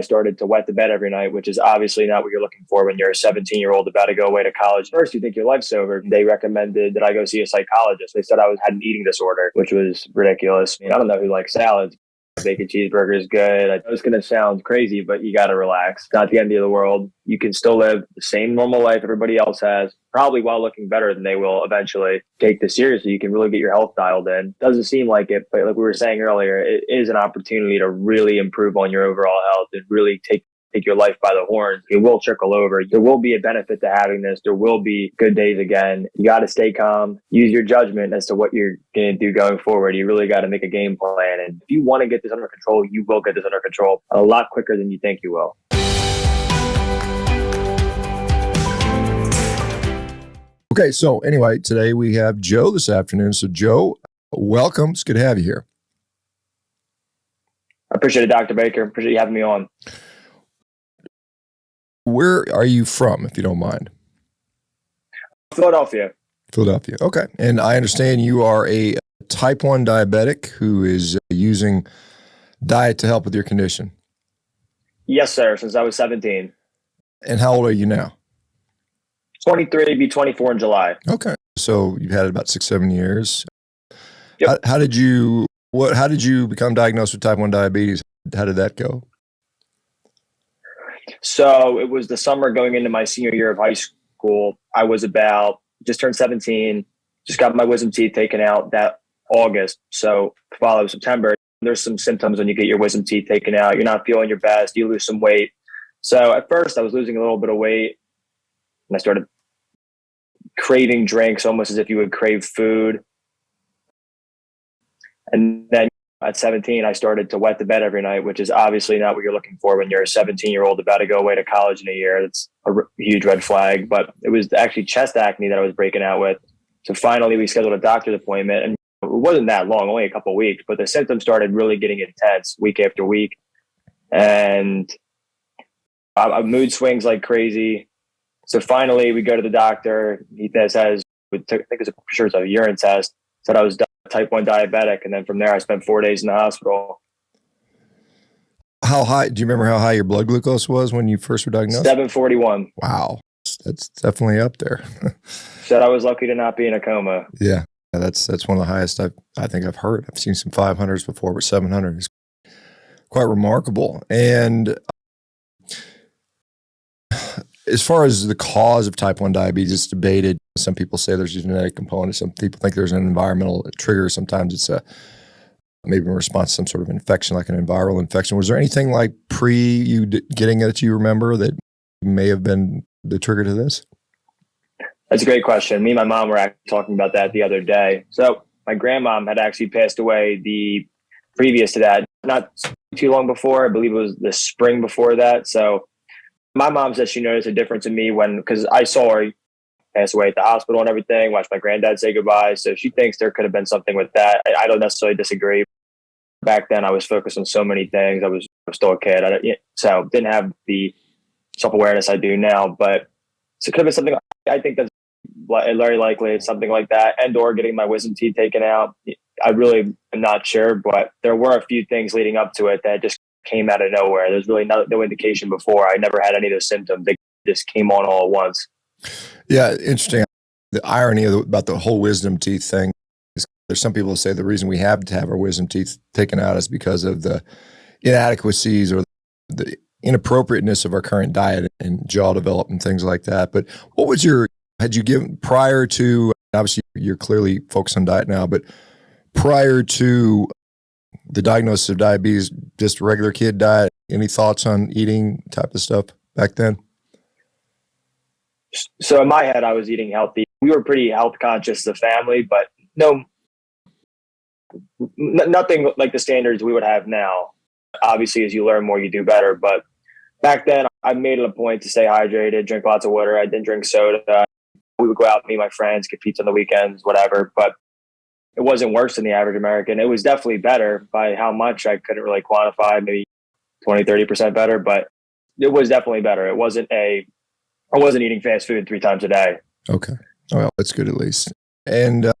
I started to wet the bed every night, which is obviously not what you're looking for when you're a 17-year-old about to go away to college. First, you think your life's over. They recommended that I go see a psychologist. They said I had an eating disorder, which was ridiculous. I don't know who likes salads. Bacon cheeseburger is good. I know it's going to sound crazy, but you got to relax. It's not the end of the world. You can still live the same normal life everybody else has, probably while looking better than they will eventually. Take this seriously. You can really get your health dialed in. Doesn't seem like it, but like we were saying earlier, it is an opportunity to really improve on your overall health and really take your life by the horns. It will trickle over. There will be a benefit to having this. There will be good days again. You got to stay calm. Use your judgment as to what you're going to do going forward. You really got to make a game plan. And if you want to get this under control, you will get this under control a lot quicker than you think you will. Okay, so anyway, today we have Joe this afternoon. So Joe, welcome. It's good to have you here. I appreciate it, Dr. Baker. Appreciate you having me on. Where are you from, if you don't mind? Philadelphia. Philadelphia. Okay. And I understand you are a type 1 diabetic who is using diet to help with your condition. Yes, sir. Since I was 17. And how old are you now? 23, be 24 in July. Okay. So you've had it about 6-7 years. Yep. How did you become diagnosed with type 1 diabetes? How did that go? So it was the summer going into my senior year of high school. I was just turned 17, just got my wisdom teeth taken out that August. So follow September, there's some symptoms when you get your wisdom teeth taken out. You're not feeling your best. You lose some weight. So at first I was losing a little bit of weight and I started craving drinks almost as if you would crave food. And then at 17, I started to wet the bed every night, which is obviously not what you're looking for when you're a 17-year-old about to go away to college in a year. That's a huge red flag. But it was actually chest acne that I was breaking out with. So finally, we scheduled a doctor's appointment. And it wasn't that long, only a couple of weeks. But the symptoms started really getting intense week after week. And mood swings like crazy. So finally, we go to the doctor. He says, I think it's a urine test. Said I was type 1 diabetic. And then from there, I spent 4 days in the hospital. How high? Do you remember how high your blood glucose was when you first were diagnosed? 741. Wow. That's definitely up there. Said I was lucky to not be in a coma. Yeah. That's one of the highest I think I've heard. I've seen some 500s before, but 700 is quite remarkable. And as far as the cause of type 1 diabetes, it's debated. Some people say there's a genetic component. Some people think there's an environmental trigger. Sometimes it's maybe in response to some sort of infection, like an viral infection. Was there anything like you getting it that you remember that may have been the trigger to this? That's a great question. Me and my mom were actually talking about that the other day. So my grandmom had actually passed away the previous to that, not too long before. I believe it was the spring before that. So my mom said she noticed a difference in me because I saw her pass away at the hospital and everything, watched my granddad say goodbye. So she thinks there could have been something with that. I don't necessarily disagree. Back then I was focused on so many things. I was still a kid. So didn't have the self-awareness I do now, but it could have been something. I think that's very likely it's something like that, and or getting my wisdom teeth taken out. I really am not sure, but there were a few things leading up to it that just came out of nowhere. There's really no indication before. I never had any of those symptoms. They just came on all at once. Yeah, interesting. The irony about the whole wisdom teeth thing is there's some people who say the reason we have to have our wisdom teeth taken out is because of the inadequacies or the inappropriateness of our current diet and jaw development, things like that. But what had you given prior to, obviously you're clearly focused on diet now, but prior to the diagnosis of diabetes, just regular kid diet, any thoughts on eating type of stuff back then? So in my head, I was eating healthy. We were pretty health conscious as a family, but nothing like the standards we would have now. Obviously, as you learn more, you do better. But back then, I made it a point to stay hydrated, drink lots of water. I didn't drink soda. We would go out, meet my friends, get pizza on the weekends, whatever. But it wasn't worse than the average American. It was definitely better. By how much, I couldn't really quantify, maybe 20, 30% better, but it was definitely better. I wasn't eating fast food 3 times a day. Okay. Well, that's good at least. And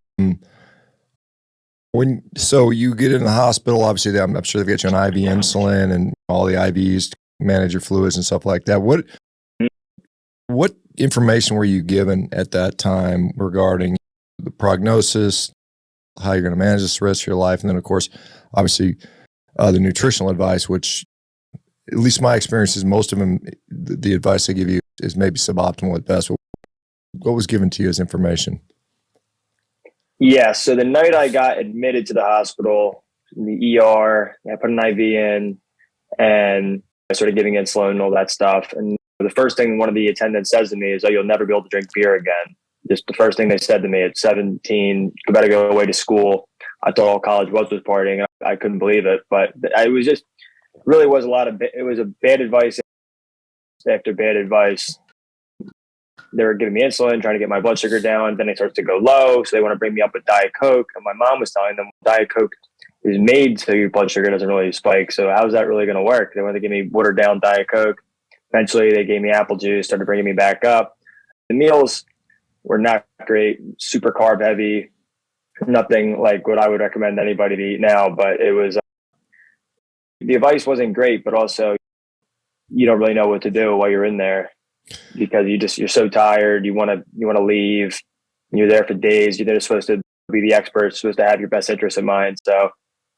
so you get in the hospital, obviously I'm sure they've got you on IV insulin and all the IVs manage your fluids and stuff like that. What information were you given at that time regarding the prognosis, how you're going to manage this the rest of your life, and then, of course, obviously, the nutritional advice, which, at least my experience is most of them, the advice they give you is maybe suboptimal at best. What was given to you as information? Yeah. So the night I got admitted to the hospital, in the ER, I put an IV in and I started giving insulin and all that stuff. And the first thing one of the attendants says to me is, "Oh, you'll never be able to drink beer again." Just the first thing they said to me at 17, "You better go away to school." I thought all college was partying. I couldn't believe it, but I was just, really was it was a bad advice after bad advice. They were giving me insulin, trying to get my blood sugar down. Then it starts to go low. So they want to bring me up with Diet Coke. And my mom was telling them Diet Coke is made so your blood sugar doesn't really spike. So how's that really going to work? They want to give me watered down Diet Coke. Eventually they gave me apple juice, started bringing me back up. The meals were not great, super carb heavy, nothing like what I would recommend anybody to eat now. But it was, the advice wasn't great, but also you don't really know what to do while you're in there, because you're so tired. You want to leave. You're there for days. You're there supposed to be the expert, supposed to have your best interests in mind. So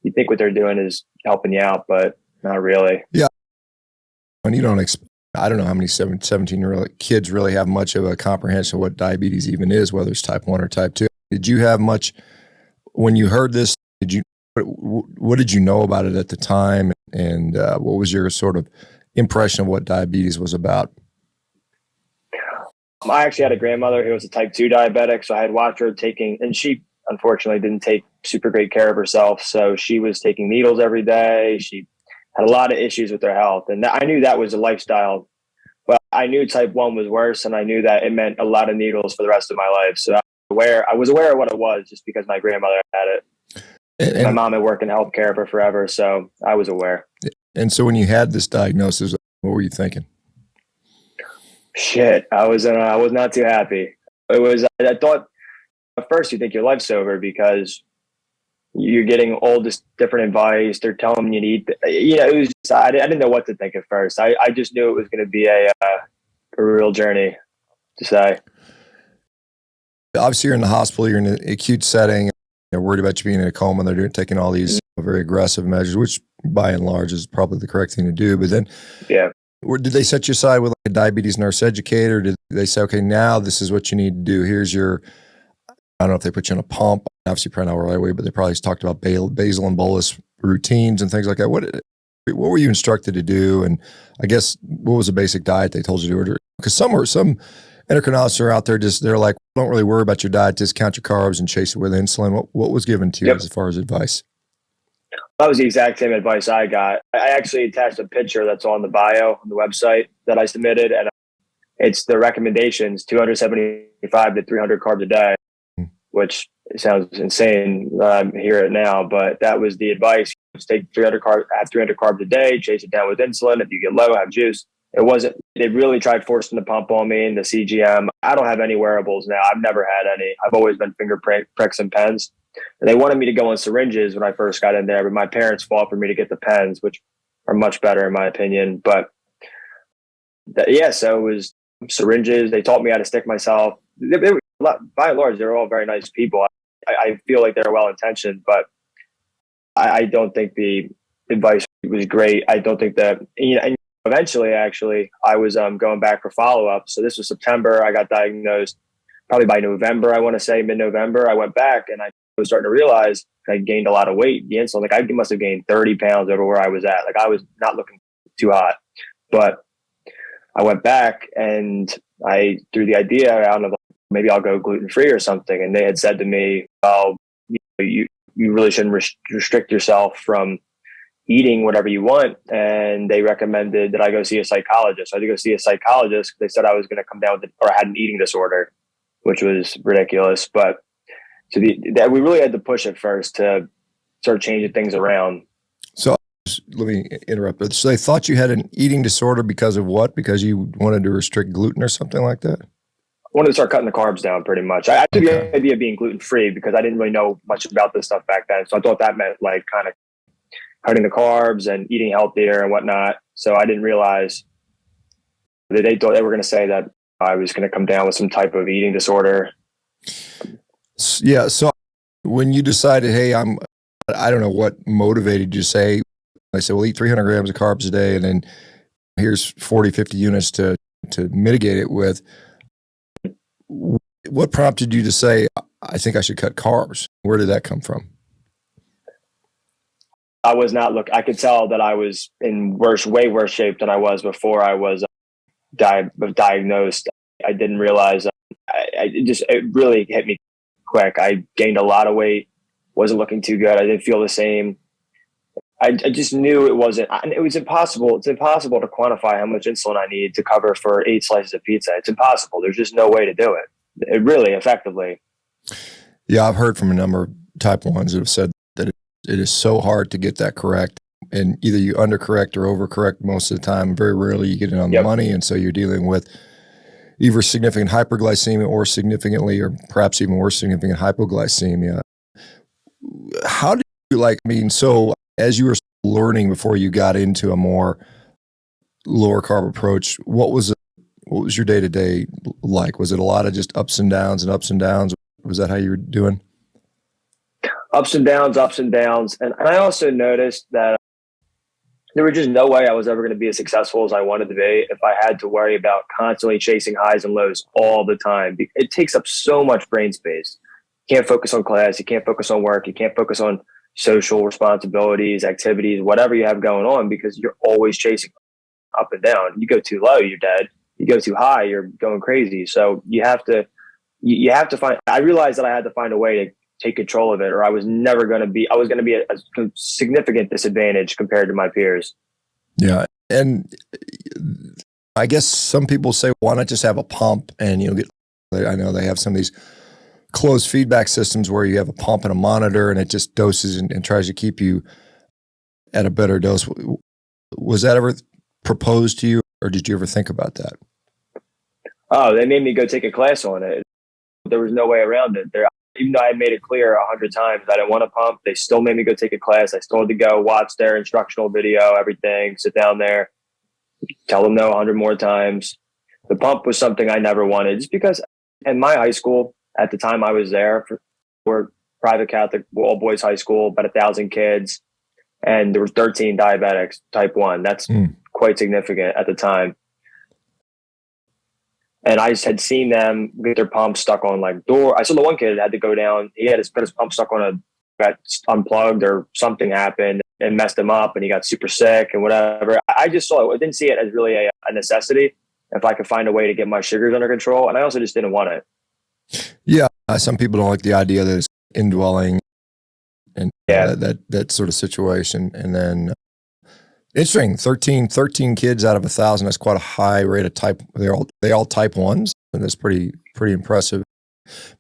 you think what they're doing is helping you out, but not really. Yeah. And you don't I don't know how many 17-year-old kids really have much of a comprehension of what diabetes even is, whether it's type 1 or type 2. Did you have much, when you heard this, what did you know about it at the time? And what was your sort of impression of what diabetes was about? I actually had a grandmother who was a type 2 diabetic. So I had watched her taking, and she unfortunately didn't take super great care of herself. So she was taking needles every day. She had a lot of issues with her health. And I knew that was a lifestyle, but I knew type 1 was worse. And I knew that it meant a lot of needles for the rest of my life. So I was aware of what it was just because my grandmother had it. And my mom had worked in healthcare for forever. So I was aware. And so when you had this diagnosis, what were you thinking? Shit, I was not too happy. I thought at first you think your life's over because you're getting all this different advice. They're telling you need, it was just, I didn't know what to think at first. I just knew it was going to be a real journey, to say. Obviously, you're in the hospital. You're in an acute setting. They're worried about you being in a coma. They're taking all these very aggressive measures, which by and large is probably the correct thing to do. But then, did they set you aside with like a diabetes nurse educator? Did they say, okay, now this is what you need to do? Here's your, I don't know if they put you on a pump. Obviously, probably not right away, but they probably talked about basal and bolus routines and things like that. What were you instructed to do? And I guess what was the basic diet they told you to order? Because some endocrinologists are out there they're like, don't really worry about your diet, just count your carbs and chase it with insulin. What was given to you as far as advice? That was the exact same advice I got. I actually attached a picture that's on the bio on the website that I submitted, and it's the recommendations: 275 to 300 carbs a day, which sounds insane. Hear it now, but that was the advice. Just take 300 carbs, have 300 carbs a day, chase it down with insulin. If you get low, have juice. They really tried forcing the pump on me and the CGM. I don't have any wearables now. I've never had any. I've always been finger pricks and pens. And they wanted me to go on syringes when I first got in there, but my parents fought for me to get the pens, which are much better in my opinion. But so it was syringes. They taught me how to stick myself. By and large, they're all very nice people. I feel like they're well-intentioned, but I don't think the advice was great. I don't think that, and eventually, actually, I was going back for follow-up. So this was September. I got diagnosed probably by November, I want to say mid-November. I went back and I was starting to realize I gained a lot of weight. The insulin, like I must have gained 30 pounds over where I was at. Like I was not looking too hot, but I went back and I threw the idea around of maybe I'll go gluten-free or something. And they had said to me, well, you really shouldn't restrict yourself from eating whatever you want. And they recommended that I go see a psychologist. So I had to go see a psychologist. They said I was going to come down with or I had an eating disorder, which was ridiculous. But we really had to push it first to start changing things around. So let me interrupt. So they thought you had an eating disorder because of what? Because you wanted to restrict gluten or something like that? I wanted to start cutting the carbs down pretty much. I had the idea of being gluten-free because I didn't really know much about this stuff back then. So I thought that meant like kind of cutting the carbs and eating healthier and whatnot. So I didn't realize that they thought they were going to say that I was going to come down with some type of eating disorder. Yeah. So when you decided, hey, I don't know what motivated you to say, I said, well, eat 300 grams of carbs a day, and then here's 40, 50 units to mitigate it with. What prompted you to say, I think I should cut carbs? Where did that come from? I was not I could tell that I was in way worse shape than I was before I was diagnosed. I didn't realize. It really hit me quick. I gained a lot of weight, wasn't looking too good. I didn't feel the same. I just knew it wasn't. It was impossible. It's impossible to quantify how much insulin I need to cover for 8 slices of pizza. It's impossible. There's just no way to do it. It really effectively. Yeah, I've heard from a number of type 1s that have said that it is so hard to get that correct. And either you undercorrect or overcorrect most of the time. Very rarely you get it on the money. And so you're dealing with either significant hyperglycemia or significantly, or perhaps even worse, significant hypoglycemia. How do you so as you were learning before you got into a more lower carb approach, what was your day-to-day like? Was it a lot of just ups and downs and ups and downs? Was that how you were doing? Ups and downs. And I also noticed that there was just no way I was ever going to be as successful as I wanted to be if I had to worry about constantly chasing highs and lows all the time. It takes up so much brain space. You can't focus on class. You can't focus on work. You can't focus on social responsibilities, activities, whatever you have going on, because you're always chasing up and down. You go too low, you're dead. You go too high, you're going crazy. So you have to find, I realized that I had to find a way to take control of it, or I was going to be at a significant disadvantage compared to my peers. Yeah. And I guess some people say, why not just have a pump and, I know they have some of these closed feedback systems where you have a pump and a monitor and it just doses and tries to keep you at a better dose. Was that ever proposed to you, or did you ever think about that? Oh, they made me go take a class on it. There was no way around it. Even though I made it clear 100 times that I didn't want to pump, they still made me go take a class. I still had to go watch their instructional video, everything, sit down there, tell them no 100 more times. The pump was something I never wanted, just because in my high school, at the time I was there, for private Catholic all boys high school, about 1,000 kids, and there were 13 diabetics, type 1. That's quite significant at the time. And I just had seen them get their pump stuck on door. I saw the one kid had to go down. He had his pump stuck on got unplugged or something happened and messed him up, and he got super sick and whatever. I just saw it. I didn't see it as really a necessity if I could find a way to get my sugars under control. And I also just didn't want it. Yeah. Some people don't like the idea that it's indwelling and that sort of situation. And then interesting, 13 kids out of 1,000. That's quite a high rate of type. They all type 1s, and that's pretty impressive.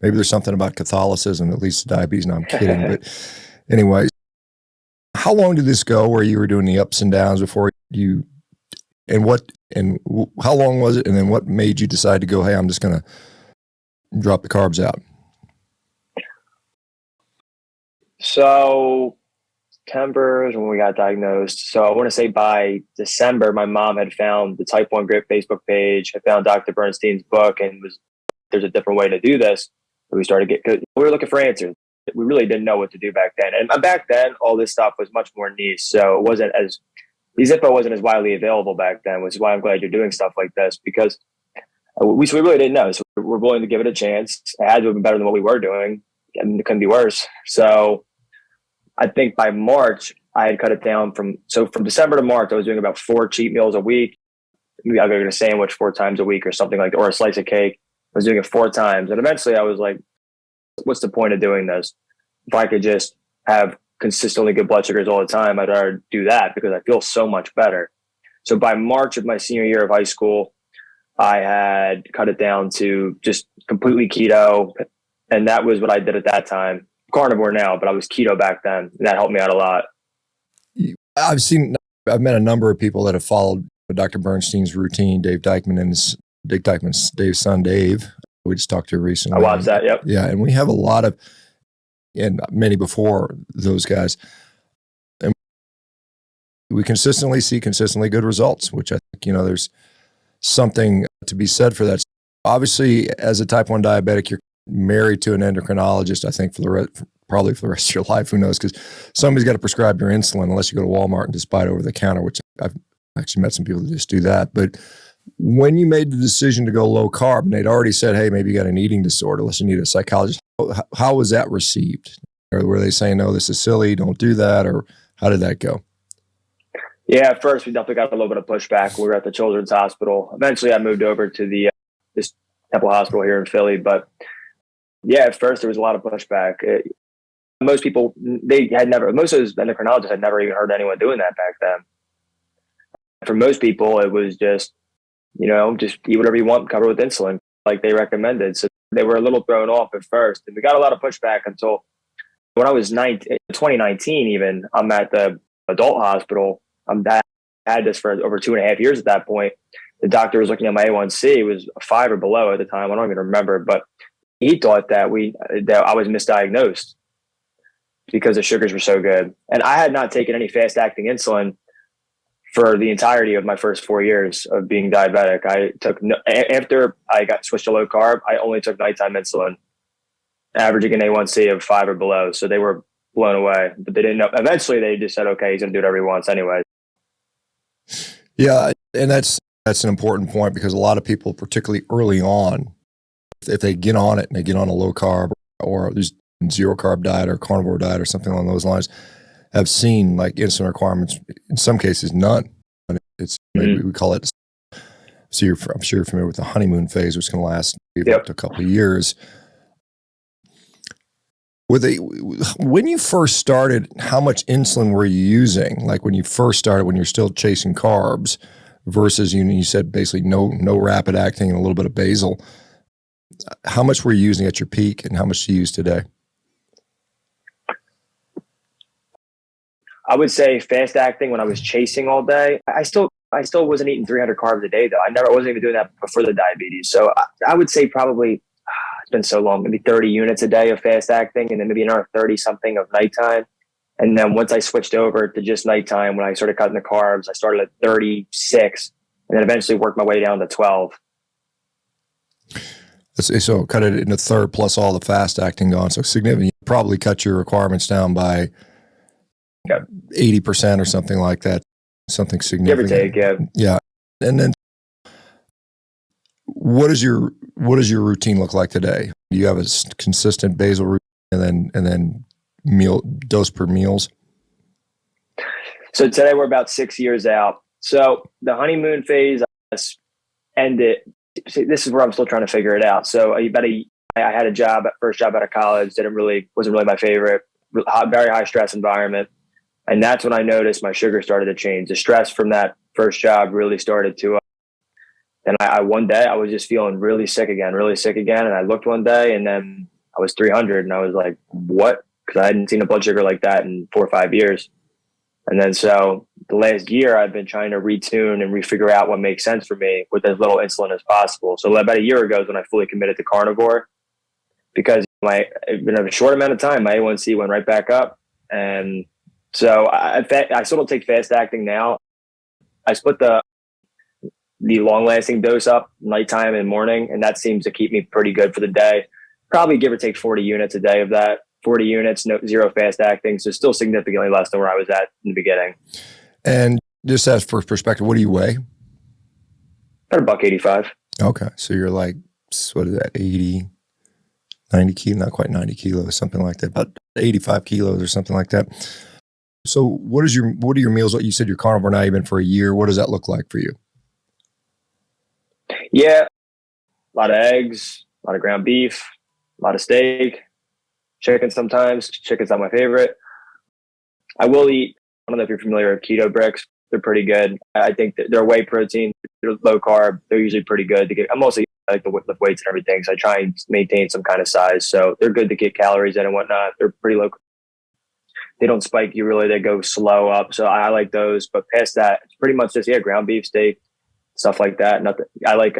Maybe there's something about Catholicism that leads to diabetes. No, I'm kidding. But anyway, how long did this go where you were doing the ups and downs before you, and how long was it? And then what made you decide to go, hey, I'm just going to drop the carbs out? So September is when we got diagnosed. So I want to say by December, my mom had found the Type 1 Grit Facebook page. I found Dr. Bernstein's book, and there's a different way to do this. And we started we were looking for answers. We really didn't know what to do back then. And back then, all this stuff was much more niche. So it wasn't the info wasn't as widely available back then, which is why I'm glad you're doing stuff like this, because we really didn't know. So we're willing to give it a chance. It had to have been better than what we were doing, and it couldn't be worse. So I think by March, I had cut it down from December to March, I was doing about 4 cheat meals a week. Maybe I'll get a sandwich 4 times a week or something like that, or a slice of cake. I was doing it 4 times. And eventually I was like, what's the point of doing this? If I could just have consistently good blood sugars all the time, I'd rather do that because I feel so much better. So by March of my senior year of high school, I had cut it down to just completely keto. And that was what I did at that time. Carnivore now, but I was keto back then. And that helped me out a lot. I've met a number of people that have followed Dr. Bernstein's routine, Dave's son, Dave. We just talked to recently. I watched that. Yep. Yeah. And we have a lot of, and many before those guys. And we consistently see consistently good results, which I think, there's something to be said for that. Obviously, as a type 1 diabetic, you're married to an endocrinologist, I think, probably for the rest of your life. Who knows? Because somebody's got to prescribe your insulin unless you go to Walmart and just buy it over the counter, which I've actually met some people that just do that. But when you made the decision to go low carb and they'd already said, hey, maybe you got an eating disorder, unless you need a psychologist, how was that received? Or were they saying, no, this is silly, don't do that? Or how did that go? Yeah, at first we definitely got a little bit of pushback. We were at the Children's Hospital. Eventually I moved over to the this Temple Hospital here in Philly. But yeah, at first there was a lot of pushback. Most people, most of those endocrinologists had never even heard anyone doing that back then. For most people, it was just, just eat whatever you want, cover with insulin, like they recommended. So they were a little thrown off at first. And we got a lot of pushback until when I was 2019 even, I'm at the adult hospital. I had this for over 2.5 years at that point. The doctor was looking at my A1C. It was 5 or below at the time. I don't even remember. But he thought that I was misdiagnosed because the sugars were so good. And I had not taken any fast-acting insulin for the entirety of my first 4 years of being diabetic. After I got switched to low carb, I only took nighttime insulin, averaging an A1C of 5 or below. So they were blown away, but they didn't know. Eventually they just said, okay, he's going to do whatever he wants anyway. Yeah. And that's an important point, because a lot of people, particularly early on, if they get on it and they get on a low carb or there's zero carb diet or carnivore diet or something along those lines, have seen like insulin requirements, in some cases, none. It's maybe we call it, so I'm sure you're familiar with the honeymoon phase, which can last up to a couple of years. When you first started, how much insulin were you using? Like when you first started, when you're still chasing carbs versus you said basically no rapid acting and a little bit of basal. How much were you using at your peak and how much do you use today? I would say fast acting when I was chasing all day. I still wasn't eating 300 carbs a day though. I wasn't even doing that before the diabetes. So I would say probably, it's been so long, maybe 30 units a day of fast acting and then maybe another 30 something of nighttime. And then once I switched over to just nighttime, when I started cutting the carbs, I started at 36 and then eventually worked my way down to 12. So cut it in a third plus all the fast acting gone. So significant. You probably cut your requirements down by 80% or something like that. Something significant. Give or take, yeah. Yeah. And then what does your routine look like today? Do you have a consistent basal routine and then meal dose per meals? So today we're about 6 years out. So the honeymoon phase ended. See, this is where I'm still trying to figure it out. So I had a first job out of college. Wasn't really my favorite. Very high stress environment. And that's when I noticed my sugar started to change. The stress from that first job really started to, and one day I was just feeling really sick again. And I looked one day and then I was 300 and I was like, what? Because I hadn't seen a blood sugar like that in 4 or 5 years. And then so the last year I've been trying to retune and refigure out what makes sense for me with as little insulin as possible. So about a year ago is when I fully committed to carnivore, because in a short amount of time, my A1C went right back up. And so I still don't take fast acting now. I split the long lasting dose up nighttime and morning, and that seems to keep me pretty good for the day. Probably give or take 40 units a day of that. 40 units, zero fast acting, so still significantly less than where I was at in the beginning. And just as for perspective, what do you weigh? About $185. Okay, so you're like, what is that, 80, 90 kilos, not quite 90 kilos, something like that, about 85 kilos or something like that. So what are your meals? You said you're carnivore now, you've been for a year. What does that look like for you? Yeah, a lot of eggs, a lot of ground beef, a lot of steak, chicken sometimes. Chicken's not my favorite. I will eat, I don't know if you're familiar with keto bricks. They're pretty good. I think that they're whey protein. They're low carb. They're usually pretty good to get. I'm mostly like to lift weights and everything, so I try and maintain some kind of size. So they're good to get calories in and whatnot. They're pretty low. They don't spike you really. They go slow up. So I like those. But past that, it's pretty much just, ground beef, steak, stuff like that. Nothing. I like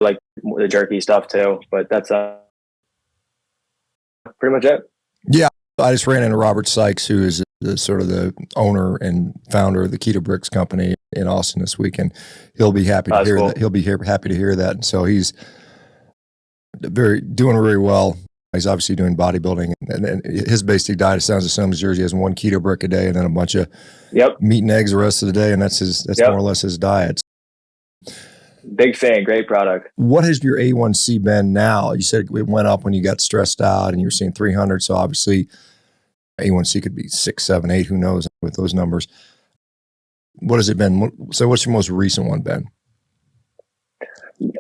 the jerky stuff too. But that's pretty much it. Yeah. I just ran into Robert Sykes, who is the sort of the owner and founder of the Keto Bricks company in Austin this weekend. He'll be happy to hear cool. that. He'll be happy to hear that. And so he's doing very well. He's obviously doing bodybuilding, and his basic diet, it sounds the same as yours. He has one keto brick a day and then a bunch of meat and eggs the rest of the day, and that's more or less his diet. Big fan, great product. What has your A1C been now? You said it went up when you got stressed out and you were seeing 300, so obviously A1C could be 6, 7, 8, who knows with those numbers. What has it been? So what's your most recent one been?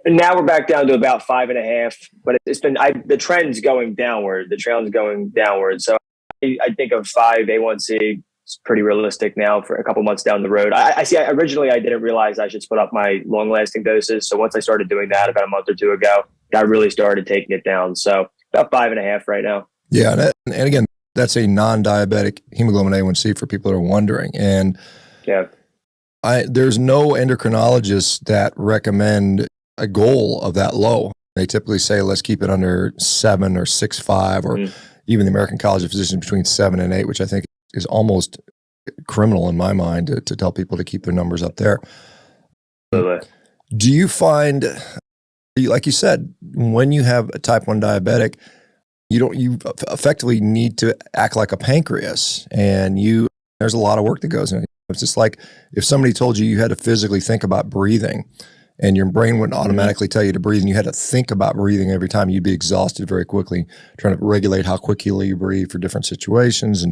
Now we're back down to about 5.5, but it's been the trend's going downward. The trend's going downward. So I think of 5 A1C. It's pretty realistic now for a couple months down the road. Originally I didn't realize I should split up my long-lasting doses. So once I started doing that about a month or two ago, I really started taking it down. So about 5.5 right now. Yeah, and again, that's a non-diabetic hemoglobin A1C for people that are wondering. And there's no endocrinologists that recommend a goal of that low. They typically say, let's keep it under 7 or 6.5, or even the American College of Physicians between 7 and 8, which I think is almost criminal in my mind to tell people to keep their numbers up there. Absolutely. Do you find, like you said, when you have a type 1 diabetic, you effectively need to act like a pancreas, and there's a lot of work that goes in it. It's just like if somebody told you had to physically think about breathing, and your brain wouldn't automatically tell you to breathe, and you had to think about breathing every time, you'd be exhausted very quickly trying to regulate how quickly you breathe for different situations. And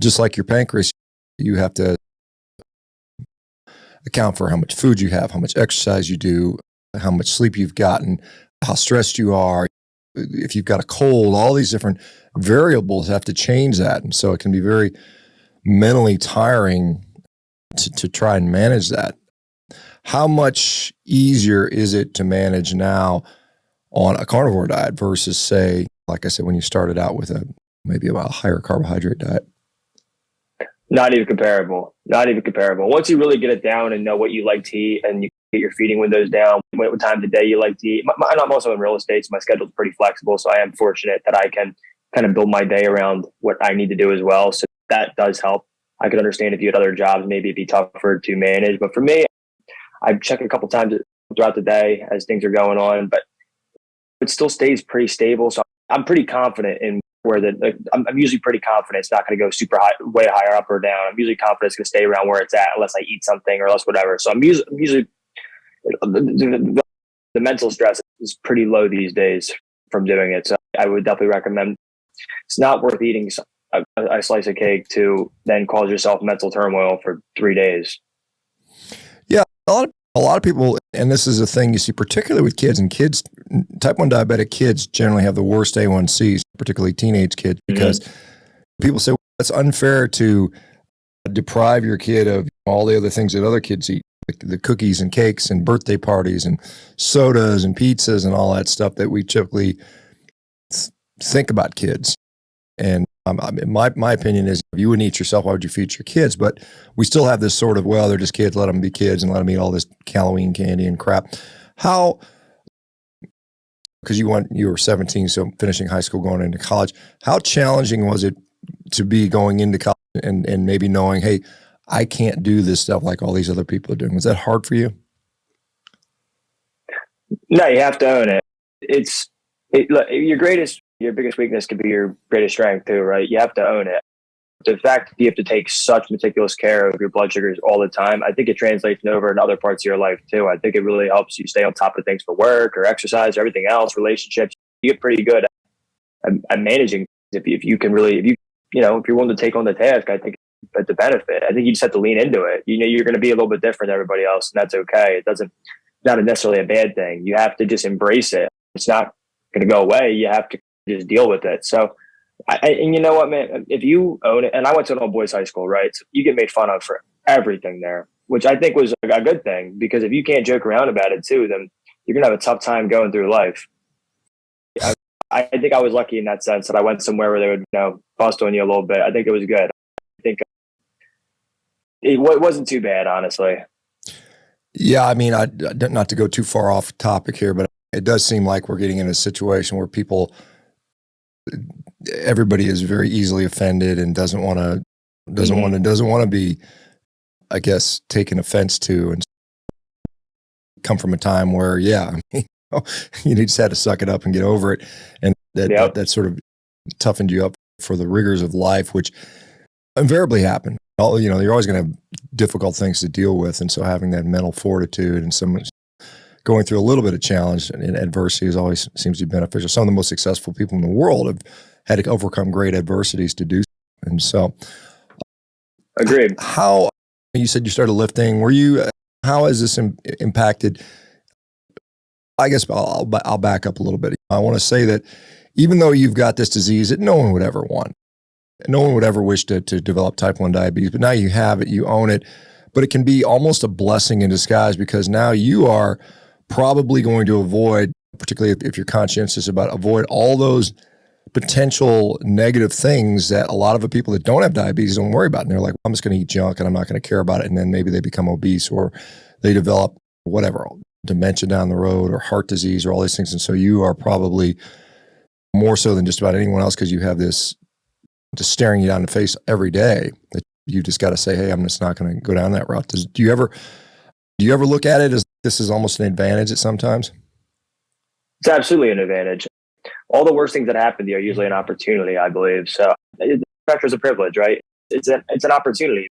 just like your pancreas, you have to account for how much food you have, how much exercise you do, how much sleep you've gotten, how stressed you are. If you've got a cold, all these different variables have to change that. And so it can be very mentally tiring to try and manage that. How much easier is it to manage now on a carnivore diet versus, say, like I said, when you started out with maybe a higher carbohydrate diet? Not even comparable. Not even comparable. Once you really get it down and know what you like to eat, and you get your feeding windows down, what time of the day you like to eat. I'm also in real estate, so my schedule's pretty flexible. So I am fortunate that I can kind of build my day around what I need to do as well. So that does help. I could understand if you had other jobs, maybe it'd be tougher to manage. But for me, I check a couple times throughout the day as things are going on, but it still stays pretty stable. So I'm pretty confident in where I'm usually pretty confident it's not going to go super high, way higher up or down. I'm usually confident it's going to stay around where it's at unless I eat something or else whatever. So I'm usually the mental stress is pretty low these days from doing it. So I would definitely recommend. It's not worth eating a slice of cake to then cause yourself mental turmoil for 3 days. Yeah, a lot of people, and this is a thing you see particularly with kids, and kids, type 1 diabetic kids generally have the worst A1Cs, particularly teenage kids, because people say, well, it's unfair to deprive your kid of all the other things that other kids eat, like the cookies and cakes and birthday parties and sodas and pizzas and all that stuff that we typically think about kids. And my opinion is, if you wouldn't eat yourself, why would you feed your kids? But we still have this sort of, well, they're just kids, let them be kids and let them eat all this Halloween candy and crap. How, because you were 17, so finishing high school, going into college, how challenging was it to be going into college and maybe knowing, hey, I can't do this stuff like all these other people are doing? Was that hard for you? No, you have to own it. Your biggest weakness could be your greatest strength too, right? You have to own it. The fact that you have to take such meticulous care of your blood sugars all the time, I think it translates over in other parts of your life too. I think it really helps you stay on top of things for work or exercise or everything else, relationships. You get pretty good at managing. If you if you're willing to take on the task, I think that's a benefit. I think you just have to lean into it. You're going to be a little bit different than everybody else, and that's okay. It's not necessarily a bad thing. You have to just embrace it. It's not going to go away. You have to just deal with it. So, and you know what, man, if you own it, and I went to an all boys high school, right? So you get made fun of for everything there, which I think was a good thing, because if you can't joke around about it too, then you're going to have a tough time going through life. I think I was lucky in that sense that I went somewhere where they would, bust on you a little bit. I think it was good. I think it wasn't too bad, honestly. Yeah. I mean, not to go too far off topic here, but it does seem like we're getting in a situation where people, everybody is very easily offended and doesn't want to be, I guess, taken offense to, and come from a time where, yeah, you just had to suck it up and get over it. And that sort of toughened you up for the rigors of life, which invariably happen. You're always going to have difficult things to deal with. And so having that mental fortitude and someone going through a little bit of challenge and adversity is always seems to be beneficial. Some of the most successful people in the world have had to overcome great adversities to do so. And so, agreed. How, you said you started lifting, how has this impacted? I guess I'll back up a little bit. I want to say that even though you've got this disease that no one would ever want, no one would ever wish to develop type 1 diabetes, but now you have it, you own it, but it can be almost a blessing in disguise, because now you are probably going to avoid, particularly if you're conscientious about, avoid all those potential negative things that a lot of the people that don't have diabetes don't worry about. And they're like, I'm just going to eat junk and I'm not going to care about it. And then maybe they become obese, or they develop whatever, dementia down the road, or heart disease, or all these things. And so you are probably more so than just about anyone else, because you have this just staring you down the face every day, that you just got to say, hey, I'm just not going to go down that route. Do you ever look at it as this is almost an advantage at sometimes? It's absolutely an advantage. All the worst things that happen to you are usually an opportunity, I believe. So pressure is a privilege, right? It's an opportunity.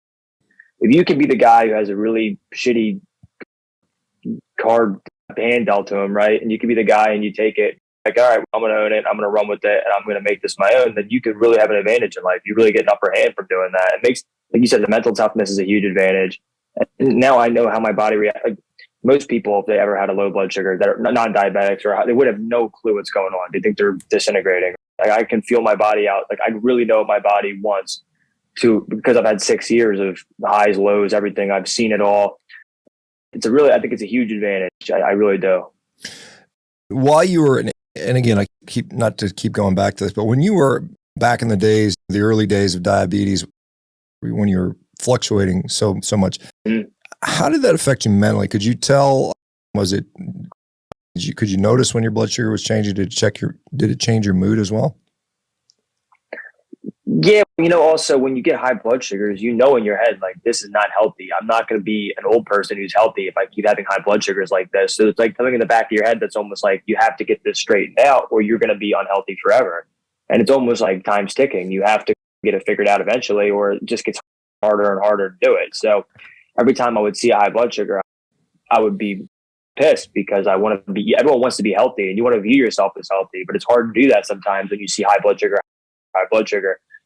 If you can be the guy who has a really shitty carb hand dealt to him, right? And you can be the guy and you take it, like, all right, I'm going to own it, I'm going to run with it, and I'm going to make this my own, then you could really have an advantage in life. You really get an upper hand from doing that. It makes, like you said, the mental toughness is a huge advantage. And now I know how my body reacts. Like, most people, if they ever had a low blood sugar, that are non-diabetics, or they would have no clue what's going on. They think they're disintegrating. Like, I can feel my body out. Like, I really know what my body wants to, because I've had 6 years of highs, lows, everything. I've seen it all. I think it's a huge advantage. I really do. While you were, and again, I keep, not to keep going back to this, but when you were back in the days, the early days of diabetes, when you were fluctuating so much, how did that affect you mentally? Could you tell, could you notice when your blood sugar was changing? Did it change your mood as well? Yeah. Also when you get high blood sugars, in your head, like, this is not healthy. I'm not going to be an old person who's healthy if I keep having high blood sugars like this. So it's like something in the back of your head that's almost like, you have to get this straightened out or you're going to be unhealthy forever. And it's almost like time's ticking. You have to get it figured out eventually, or it just gets harder and harder to do it. So every time I would see a high blood sugar, I would be pissed, because everyone wants to be healthy and you want to view yourself as healthy, but it's hard to do that sometimes when you see high blood sugar,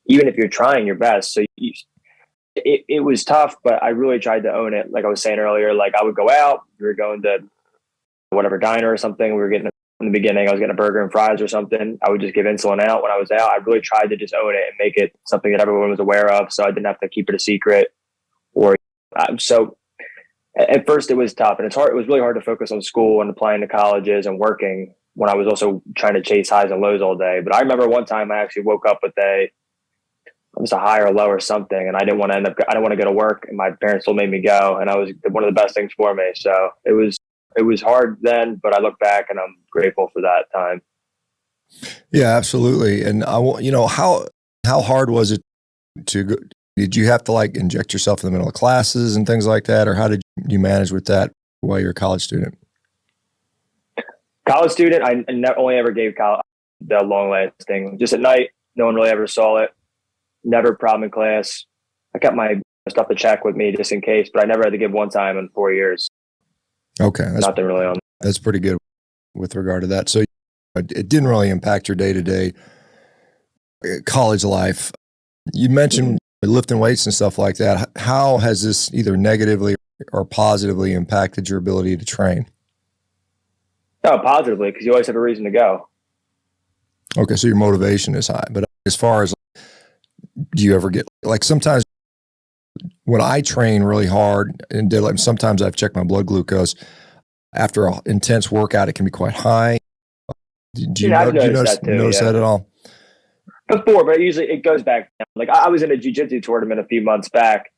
even if you're trying your best. So it was tough, but I really tried to own it. Like I was saying earlier, like, I would go out, we were going to whatever diner or something. We were getting, in the beginning, I was getting a burger and fries or something. I would just give insulin out when I was out. I really tried to just own it and make it something that everyone was aware of, so I didn't have to keep it a secret. So at first it was tough, and it was really hard to focus on school and applying to colleges and working when I was also trying to chase highs and lows all day. But I remember one time I actually woke up with a high or low or something, and I didn't want to go to work, and my parents still made me go, and I was one of the best things for me. So it was hard then, but I look back and I'm grateful for that time. Yeah, absolutely. And how hard was it to go? Did you have to like inject yourself in the middle of classes and things like that? Or how did you manage with that while you're a college student? College student, I only ever gave the long lasting, just at night. No one really ever saw it. Never a problem in class. I kept my stuff to check with me just in case, but I never had to give one time in 4 years. Okay. Nothing really on. That's pretty good with regard to that. So it didn't really impact your day-to-day college life. You mentioned lifting weights and stuff like that. How has this either negatively or positively impacted your ability to train? No, positively, because you always have a reason to go. Okay, so your motivation is high. But as far as, do you ever get, like, sometimes when I train really hard and sometimes I've checked my blood glucose after an intense workout, it can be quite high. Do you notice that at all? Before, but usually it goes back down. Like, I was in a jiu-jitsu tournament a few months back,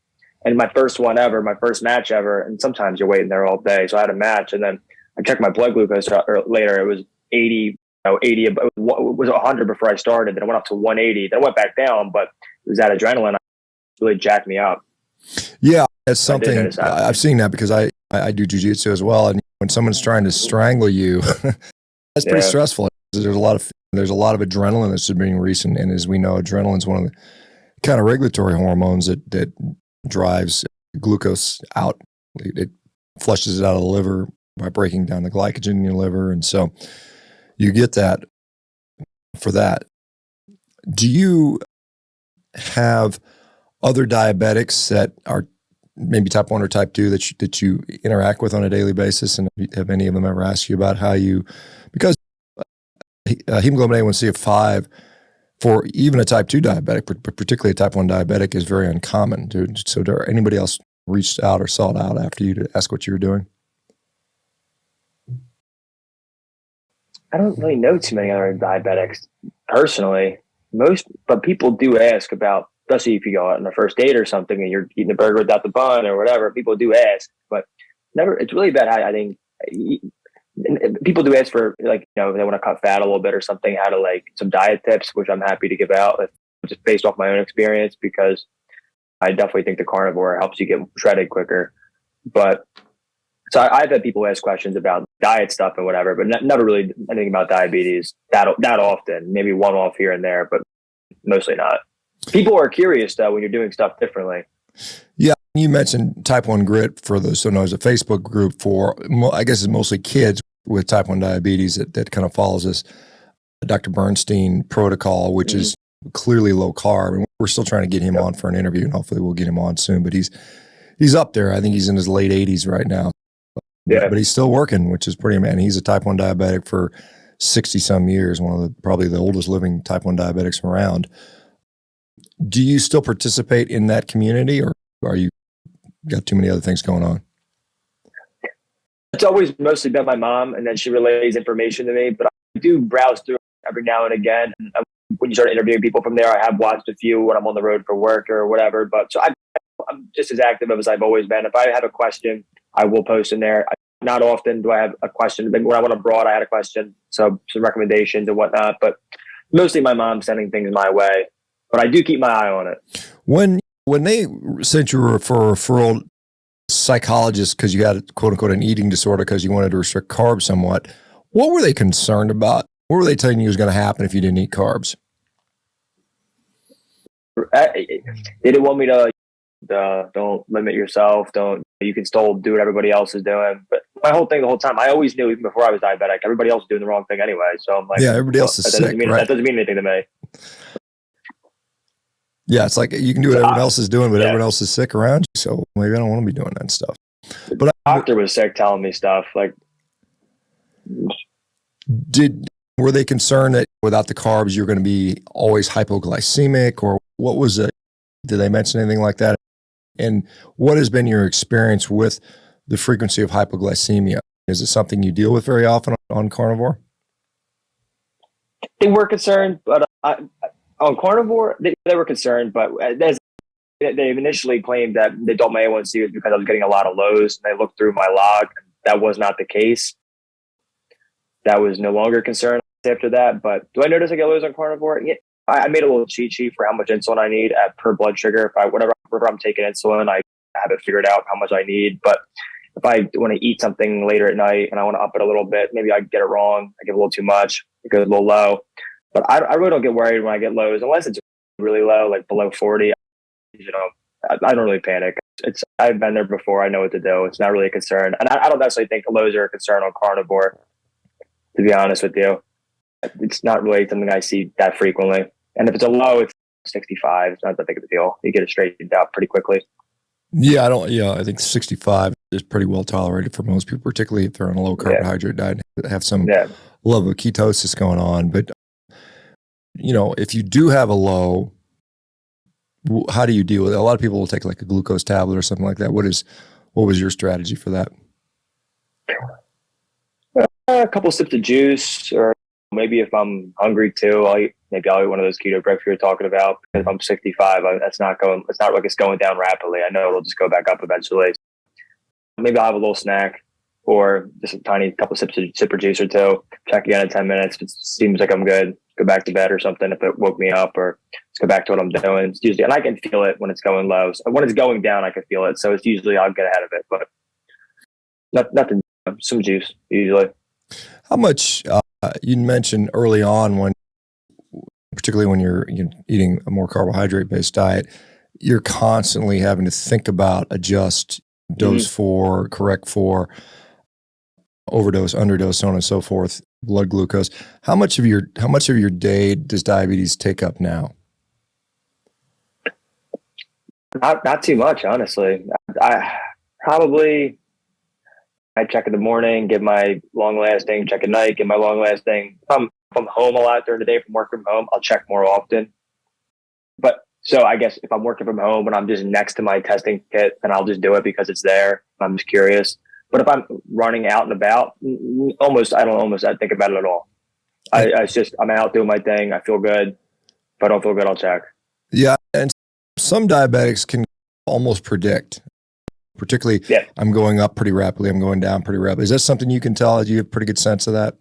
and my first match ever, and sometimes you're waiting there all day. So I had a match, and then I checked my blood glucose later. It was 80 80, it was 100 before I started. Then I went up to 180. Then I went back down, but it was that adrenaline really jacked me up. Yeah, that's something I've seen that because I do jujitsu as well. And when someone's trying to strangle you, that's pretty stressful. There's a lot of adrenaline that's being released. And as we know, adrenaline is one of the kind of regulatory hormones that drives glucose out. It flushes it out of the liver by breaking down the glycogen in your liver. And so you get that for that. Do you have other diabetics that are maybe type 1 or type 2 that you interact with on a daily basis? And have any of them ever asked you about how you, because hemoglobin A1C of 5 for even a type 2 diabetic, but particularly a type 1 diabetic, is very uncommon. So did anybody else reached out or sought out after you to ask what you were doing? I don't really know too many other diabetics personally. But people do ask about, especially if you go out on a first date or something and you're eating a burger without the bun or whatever. People do ask, but never. It's really bad. I think people do ask for, like, they want to cut fat a little bit or something, how to, like, some diet tips, which I'm happy to give out just based off my own experience, because I definitely think the carnivore helps you get shredded quicker. But so I've had people ask questions about diet stuff and whatever, but never really anything about diabetes that often. Maybe one off here and there, but mostly not. People are curious though when you're doing stuff differently. Yeah, you mentioned Type 1 Grit. For those who know, is a Facebook group for, I guess it's mostly kids with type 1 diabetes that kind of follows this Dr. Bernstein protocol, which is clearly low carb. And we're still trying to get him on for an interview, and hopefully we'll get him on soon. But he's up there. I think he's in his late 80s right now. Yeah. But he's still working, which is pretty amazing. He's a type 1 diabetic for 60 some years, probably the oldest living type 1 diabetics around. Do you still participate in that community, or are you got too many other things going on? It's always mostly been my mom, and then she relays information to me, but I do browse through every now and again. And when you start interviewing people from there, I have watched a few when I'm on the road for work or whatever, but so I'm just as active as I've always been. If I have a question, I will post in there. Not often do I have a question. Maybe when I went abroad, I had a question, so some recommendations and whatnot, but mostly my mom sending things my way. But I do keep my eye on it. When they sent you for a referral psychologist because you had, quote unquote, an eating disorder because you wanted to restrict carbs somewhat, what were they concerned about? What were they telling you was going to happen if you didn't eat carbs? They didn't want me to don't limit yourself. You can still do what everybody else is doing. But my whole thing the whole time, I always knew, even before I was diabetic, everybody else was doing the wrong thing anyway. So I'm like, yeah, everybody else is sick, right? That doesn't mean anything to me. Yeah, it's like you can do what everyone else is doing, but everyone else is sick around you. So maybe I don't want to be doing that stuff. But the doctor was sick telling me stuff. Like, were they concerned that without the carbs you're going to be always hypoglycemic, or what was it? Did they mention anything like that? And what has been your experience with the frequency of hypoglycemia? Is it something you deal with very often on carnivore? They were concerned, but on carnivore, they were concerned, but they initially claimed that they told my A1C was because I was getting a lot of lows, and they looked through my log. That was not the case. That was no longer concerned after that. But do I notice I get lows on carnivore? Yeah, I made a little cheat sheet for how much insulin I need per blood sugar. Whenever I'm taking insulin, I have it figured out how much I need. But if I want to eat something later at night and I want to up it a little bit, maybe I get it wrong. I give a little too much. It goes a little low. But I really don't get worried when I get lows, unless it's really low, like below 40. I don't really panic. I've been there before. I know what to do. It's not really a concern. And I don't necessarily think lows are a concern on carnivore, to be honest with you. It's not really something I see that frequently. And if it's a low, it's 65. It's not that big of a deal. You get it straightened out pretty quickly. Yeah, I think 65 is pretty well tolerated for most people, particularly if they're on a low carbohydrate diet and have some level of ketosis going on. But if you do have a low, how do you deal with it? A lot of people will take like a glucose tablet or something like that. What was your strategy for that? A couple sips of juice, or maybe if I'm hungry too, I'll eat one of those keto breaks we were talking about. If I'm 65, it's not like it's going down rapidly. I know it'll just go back up eventually. Maybe I'll have a little snack, or just a tiny couple sips of sipper juice or two. Check again in 10 minutes. If it seems like I'm good, go back to bed or something. If it woke me up, or just go back to what I'm doing. It's usually, and I can feel it when it's going low. So when it's going down, I can feel it. So it's usually I'll get ahead of it, but nothing. Some juice usually. How much you mentioned early on, when particularly when you're eating a more carbohydrate based diet, you're constantly having to think about adjust, dose for, correct for, overdose, underdose, so on and so forth, blood glucose. How much of your day does diabetes take up now? Not too much, honestly. I check in the morning, get my long lasting, check at night, get my long lasting. If I'm home a lot during the day from work from home, I'll check more often. But so I guess if I'm working from home and I'm just next to my testing kit, then I'll just do it because it's there. I'm just curious. But if I'm running out and about, I don't think about it at all. It's just, I'm out doing my thing. I feel good. If I don't feel good, I'll check. Yeah. And some diabetics can almost predict, particularly I'm going up pretty rapidly, I'm going down pretty rapidly. Is that something you can tell? Do you have a pretty good sense of that?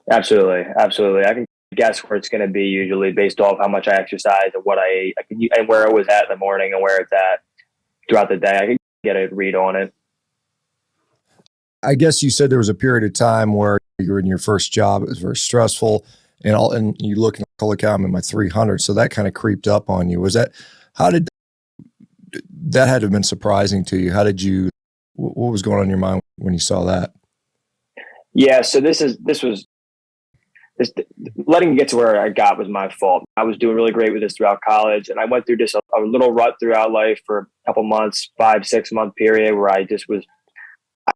Absolutely. Absolutely. I can guess where it's going to be usually based off how much I exercise and what I ate. And where it was at in the morning and where it's at throughout the day. I can get a read on it. I guess you said there was a period of time where you were in your first job. It was very stressful, and you look and holy cow, I'm in my 300. So that kind of creeped up on you. How did that had to have been surprising to you? What was going on in your mind when you saw that? Yeah. So this letting it get to where I got was my fault. I was doing really great with this throughout college, and I went through just a little rut throughout life for a couple months, 5-6 month period where I just was,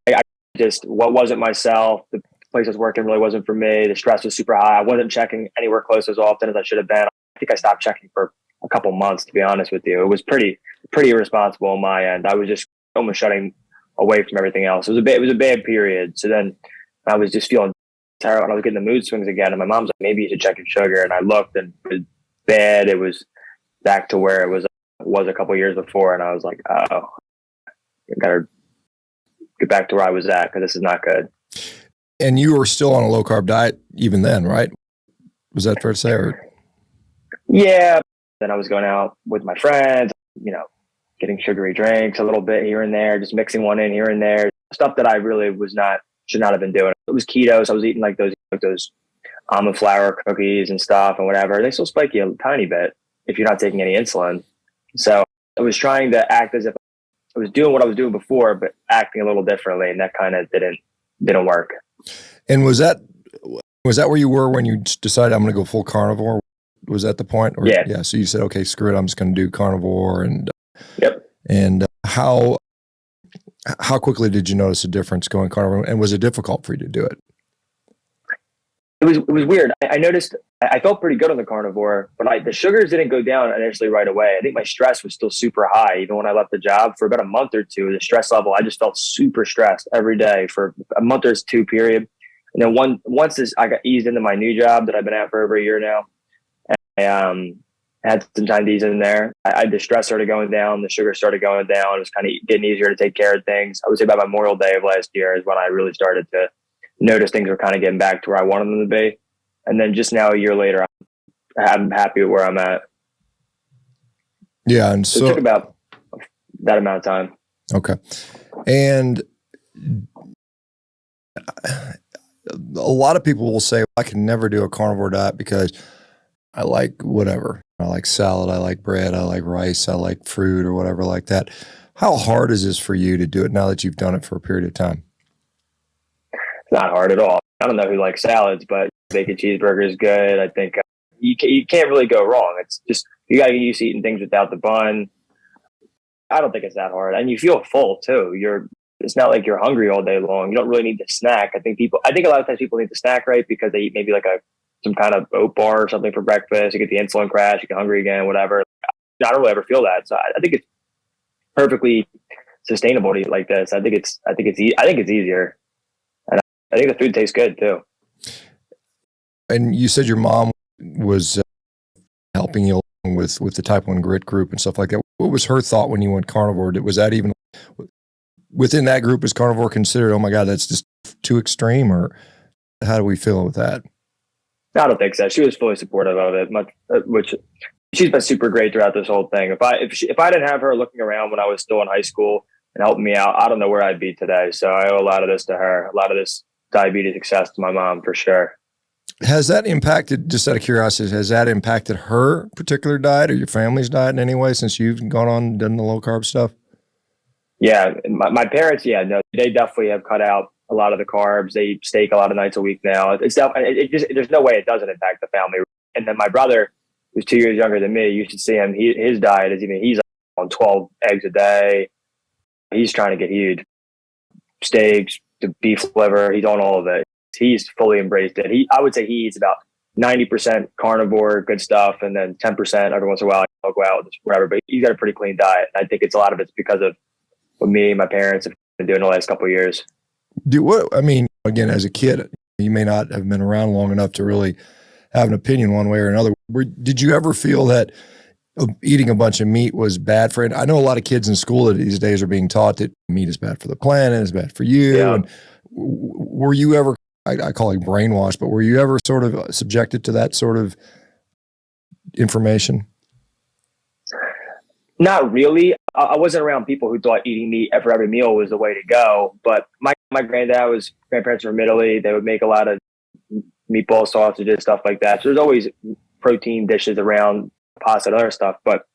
I just wasn't myself. The place I was working really wasn't for me. The stress was super high. I wasn't checking anywhere close as often as I should have been. I think I stopped checking for a couple months, to be honest with you. It was pretty irresponsible on my end. I was just almost shutting away from everything else. It was a bad period. So then I was just feeling terrible, and I was getting the mood swings again. And my mom's like, maybe you should check your sugar. And I looked, and it was bad. It was back to where it was a couple years before. And I was like, oh, I gotta get back to where I was at, because this is not good. And you were still on a low carb diet even then, right? Was that fair to say? Or? Yeah. Then I was going out with my friends, getting sugary drinks a little bit here and there, just mixing one in here and there. Stuff that I really should not have been doing. It was keto, so I was eating like those almond flour cookies and stuff and whatever. They still spike you a tiny bit if you're not taking any insulin. So I was trying to act as if I was doing what I was doing before, but acting a little differently, and that kind of didn't work. And was that where you were when you decided I'm going to go full carnivore? Was that the point? Or, yeah. So you said, okay, screw it, I'm just going to do carnivore. And yep. And how quickly did you notice a difference going carnivore? And was it difficult for you to do it? It was weird. I noticed I felt pretty good on the carnivore, but the sugars didn't go down initially right away. I think my stress was still super high. Even when I left the job for about a month or two, the stress level, I just felt super stressed every day for a month or two period. And then once I got eased into my new job that I've been at for over a year now, I had some time to ease in there. The stress started going down. The sugar started going down. It was kind of getting easier to take care of things. I would say about Memorial Day of last year is when I really started to notice things were kind of getting back to where I wanted them to be. And then just now, a year later, I'm happy with where I'm at. Yeah. And so it took about that amount of time. Okay. And a lot of people will say, I can never do a carnivore diet because I like whatever. I like salad, I like bread, I like rice, I like fruit or whatever like that. How hard is this for you to do it now that you've done it for a period of time? It's not hard at all. I don't know who likes salads, but bacon cheeseburger is good. I think you can't really go wrong. It's just, you got to get used to eating things without the bun. I don't think it's that hard. And you feel full too. It's not like you're hungry all day long. You don't really need to snack. I think a lot of times people need to snack, right? Because they eat maybe like some kind of oat bar or something for breakfast. You get the insulin crash, you get hungry again, whatever. I don't really ever feel that. So I think it's perfectly sustainable to eat like this. I think it's easier. And I think the food tastes good too. And you said your mom was helping you along with the type 1 grit group and stuff like that. What was her thought when you went carnivore? Was that even within that group, is carnivore considered, oh my God, that's just too extreme, or how do we feel with that? I don't think so. She was fully supportive of it, which she's been super great throughout this whole thing. If I didn't have her looking around when I was still in high school and helping me out, I don't know where I'd be today. So I owe a lot of this to her, a lot of this diabetes success to my mom for sure. Has that impacted, just out of curiosity, has that impacted her particular diet or your family's diet in any way since you've gone on and done the low carb stuff? Yeah, my parents, no, they definitely have cut out a lot of the carbs. They eat steak a lot of nights a week now. There's no way it doesn't impact the family. And then my brother, who's 2 years younger than me, you should see him. His diet is he's on 12 eggs a day. He's trying to get huge. Steaks, the beef liver, he's on all of it. He's fully embraced it. I would say he eats about 90% carnivore, good stuff, and then 10% every once in a while I'll go out wherever. But he's got a pretty clean diet. I think a lot of it's because of what me and my parents have been doing the last couple of years. Again, as a kid, you may not have been around long enough to really have an opinion one way or another. Did you ever feel that eating a bunch of meat was bad for it? I know a lot of kids in school these days are being taught that meat is bad for the planet, it's bad for you. Yeah. And were you ever, I call it brainwashed, but were you ever sort of subjected to that sort of information? Not really. I wasn't around people who thought eating meat for every meal was the way to go. But my grandparents were from Italy. They would make a lot of meatball sausages, stuff like that. So there's always protein dishes around, pasta and other stuff. But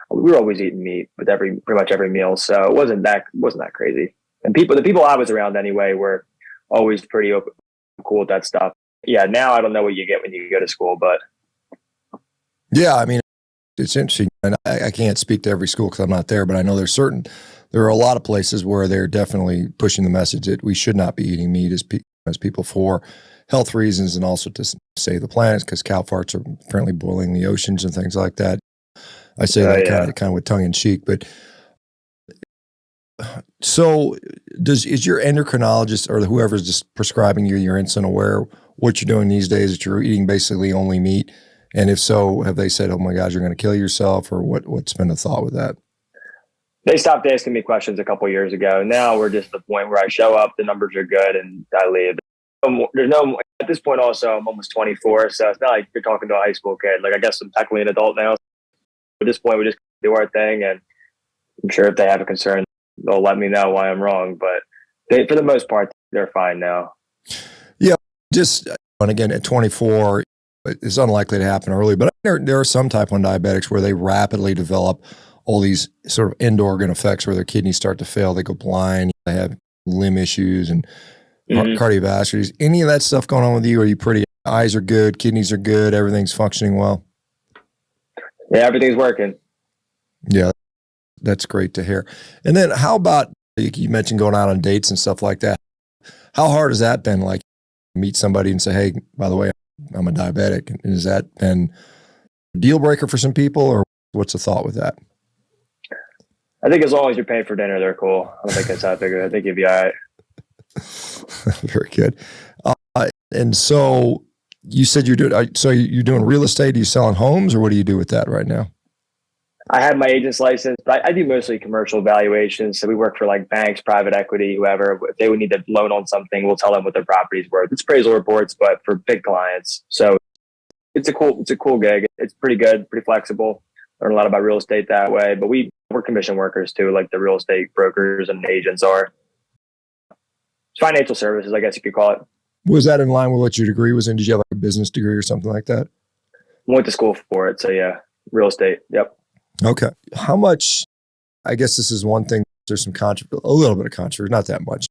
we were always eating meat with pretty much every meal. So it wasn't that crazy. And the people I was around anyway were always pretty cool with that stuff. Yeah, now I don't know what you get when you go to school, but yeah, it's interesting, and I can't speak to every school because I'm not there, but I know there are a lot of places where they're definitely pushing the message that we should not be eating meat as people for health reasons and also to save the planet, because cow farts are apparently boiling the oceans and things like that. I say that kind of with tongue in cheek, but so is your endocrinologist or whoever's just prescribing you your insulin aware what you're doing these days, that you're eating basically only meat? And if so, have they said, oh my God, you're going to kill yourself, or what's been the thought with that? They stopped asking me questions a couple of years ago. Now we're just at the point where I show up, the numbers are good, and I leave. At this point also, I'm almost 24, so it's not like you're talking to a high school kid. Like, I guess I'm technically an adult now. At this point, we just do our thing, and I'm sure if they have a concern, they'll let me know why I'm wrong. But for the most part, they're fine now. Yeah, and again, at 24, it's unlikely to happen early, but there are some type 1 diabetics where they rapidly develop all these sort of end organ effects where their kidneys start to fail. They go blind, they have limb issues and cardiovascular disease. Any of that stuff going on with you? Are you eyes are good, kidneys are good, everything's functioning well? Yeah, everything's working. Yeah, that's great to hear. And then how about, you mentioned going out on dates and stuff like that. How hard has that been? Like, meet somebody and say, hey, by the way, I'm a diabetic. And has that been a deal breaker for some people, or what's the thought with that? I think as long as you're paying for dinner, they're cool. I don't think that's how big. I think you'd be all right. Very good. And so you said you're doing real estate. Are you selling homes, or what do you do with that right now? I have my agent's license, but I do mostly commercial valuations. So we work for like banks, private equity, whoever. If they would need a loan on something, we'll tell them what their property's worth. It's appraisal reports, but for big clients. So it's a cool gig. It's pretty good, pretty flexible. Learn a lot about real estate that way. But we're commission workers too, like the real estate brokers and agents are. It's financial services, I guess you could call it. Was that in line with what your degree was in? Did you have like a business degree or something like that? Went to school for it. So yeah, real estate. Yep. Okay. How much, I guess this is one thing, there's some a little bit of controversy, not that much.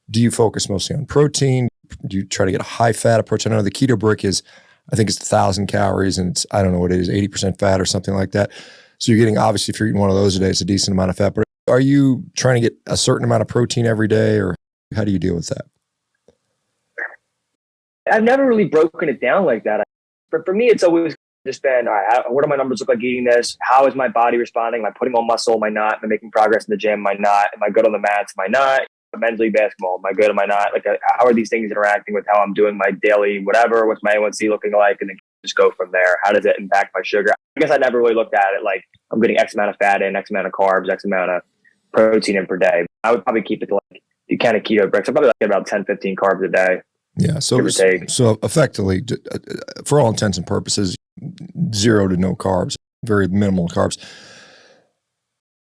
Do you focus mostly on protein? Do you try to get a high fat approach? I know the keto brick is, I think it's 1,000 calories and it's, I don't know what it is, 80% fat or something like that. So you're getting, obviously if you're eating one of those a day, it's a decent amount of fat, but are you trying to get a certain amount of protein every day, or how do you deal with that? I've never really broken it down like that. But for me, it's always just been, all right, what do my numbers look like eating this? How is my body responding? Am I putting on muscle? Am I not? Am I making progress in the gym? Am I not? Am I good on the mats? Am I not? Mentally, basketball, am I good? Am I not? Like, how are these things interacting with how I'm doing my daily whatever? What's my A1C looking like? And then just go from there. How does it impact my sugar? I guess I never really looked at it like I'm getting X amount of fat in, X amount of carbs, X amount of protein in per day. I would probably keep it to like you kind of keto breaks. I'm probably like about 10, 15 carbs a day. Yeah. So effectively, for all intents and purposes, 0 to no carbs, very minimal carbs.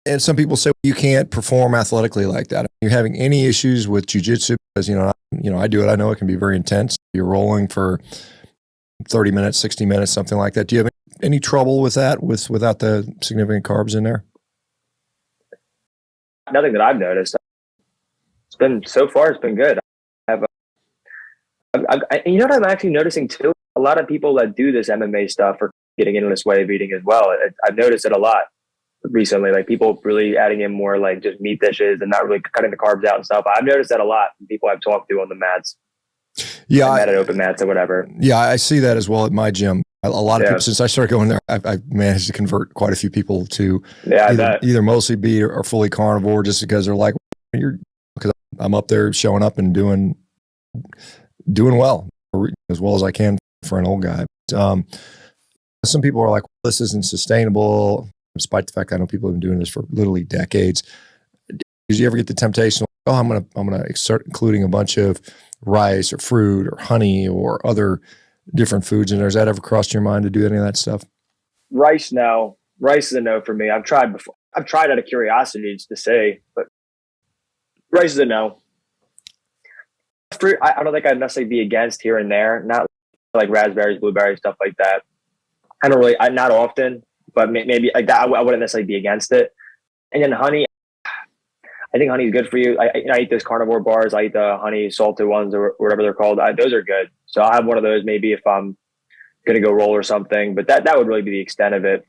And some people say you can't perform athletically like that. You're having any issues with jujitsu because I do it. I know it can be very intense. You're rolling for 30 minutes, 60 minutes, something like that. Do you have any trouble with that without the significant carbs in there? Nothing that I've noticed. It's been good. You know what I'm actually noticing too? A lot of people that do this MMA stuff are getting into this way of eating as well. I've noticed it a lot recently, like people really adding in more like just meat dishes and not really cutting the carbs out and stuff. I've noticed that a lot from people I've talked to on the mats. Yeah. At open mats or whatever. Yeah, I see that as well at my gym. A lot of people, since I started going there, I've managed to convert quite a few people to either mostly be or fully carnivore just because they're like, because I'm up there showing up and doing well as I can for an old guy. Some people are like, well, this isn't sustainable, despite the fact I know people have been doing this for literally decades. Did you ever get the temptation, like, I'm gonna start including a bunch of rice or fruit or honey or other different foods in there? Has that ever crossed your mind to do any of that stuff? Rice, no. Rice is a no for me. I've tried before. I've tried out of curiosity to say, but rice is a no. Fruit, I don't think I'd necessarily be against here and there. Not like raspberries, blueberries, stuff like that. Not often, but maybe like that. I wouldn't necessarily be against it. And then honey, I think honey is good for you. I eat those carnivore bars. I eat the honey salted ones or whatever they're called. Those are good. So I'll have one of those maybe if I'm going to go roll or something. But that would really be the extent of it.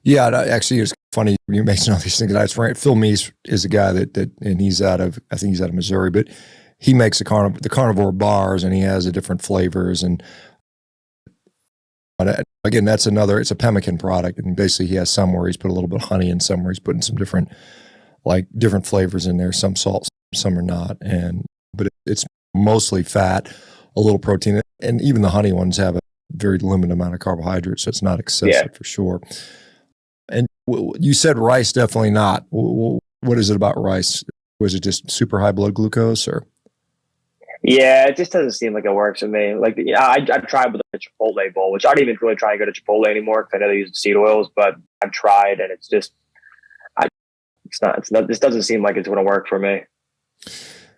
Yeah, actually, it's funny you mention all these things. Phil Meese is a guy and he's I think he's out of Missouri, but he makes the carnivore bars and he has the different flavors. And again, it's a pemmican product. And basically he has some where he's put a little bit of honey and some where he's putting some different flavors in there, some salt, some are not. But it's mostly fat, a little protein. And even the honey ones have a very limited amount of carbohydrates. So it's not excessive for sure. And you said rice, definitely not. What is it about rice? Was it just super high blood glucose or? Yeah, it just doesn't seem like it works for me. Like, I've tried with the Chipotle bowl, which I don't even really try and go to Chipotle anymore because I know they use seed oils, but I've tried and it's just, this doesn't seem like it's going to work for me.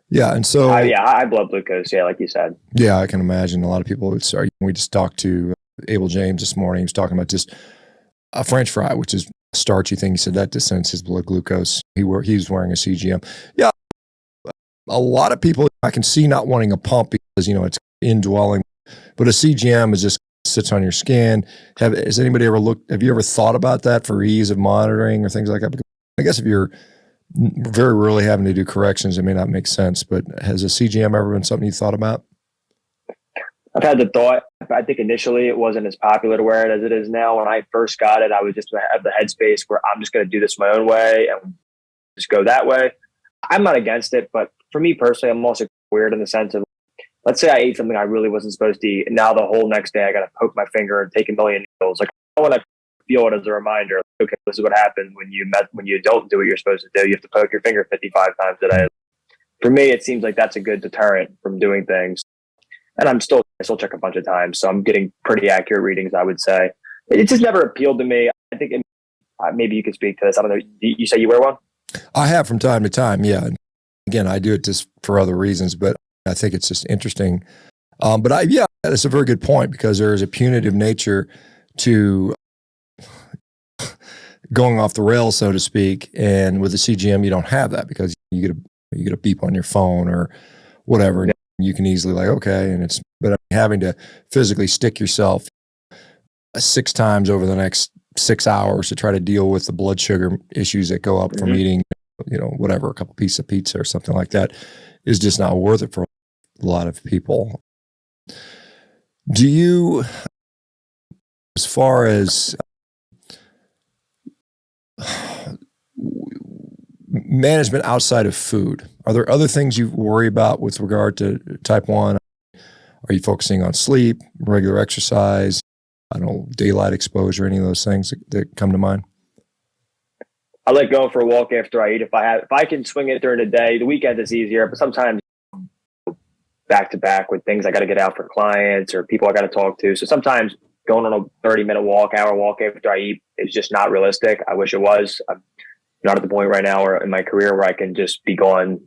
Yeah. And so, high blood glucose. Yeah. Like you said. Yeah. I can imagine a lot of people would start. We just talked to Abel James this morning. He was talking about just a French fry, which is a starchy thing. He said that descends his blood glucose. He was wearing a CGM. Yeah. A lot of people I can see not wanting a pump because, it's indwelling, but a CGM is just sits on your skin. Has anybody ever have you ever thought about that for ease of monitoring or things like that? Because I guess if you're very rarely having to do corrections, it may not make sense, but has a CGM ever been something you thought about? I've had the thought. I think initially it wasn't as popular to wear it as it is now. When I first got it, I was just have the headspace where I'm just going to do this my own way and just go that way. I'm not against it, but for me personally, I'm also weird in the sense of, let's say I ate something I really wasn't supposed to eat, and now the whole next day I got to poke my finger and take a million needles. Like, I want to feel it as a reminder. Okay, this is what happens when you don't do what you're supposed to do. You have to poke your finger 55 times a day. For me, it seems like that's a good deterrent from doing things. And I still check a bunch of times, so I'm getting pretty accurate readings, I would say. It just never appealed to me. I think maybe you could speak to this. I don't know. You say you wear one? I have from time to time, yeah. Again, I do it just for other reasons, but I think it's just interesting. That's a very good point because there is a punitive nature to going off the rails, so to speak. And with the CGM, you don't have that because you get a beep on your phone or whatever. And you can easily but having to physically stick yourself 6 times over the next 6 hours to try to deal with the blood sugar issues that go up from eating, a couple pieces of pizza or something like that is just not worth it for a lot of people. Do you, as far as management outside of food, are there other things you worry about with regard to type 1? Are you focusing on sleep, regular exercise, daylight exposure, any of those things that come to mind? I like going for a walk after I eat. If I can swing it during the day, the weekend is easier, but sometimes back to back with things I got to get out for clients or people I got to talk to. So sometimes going on a 30-minute walk, hour walk after I eat is just not realistic. I wish it was. I'm not at the point right now or in my career where I can just be going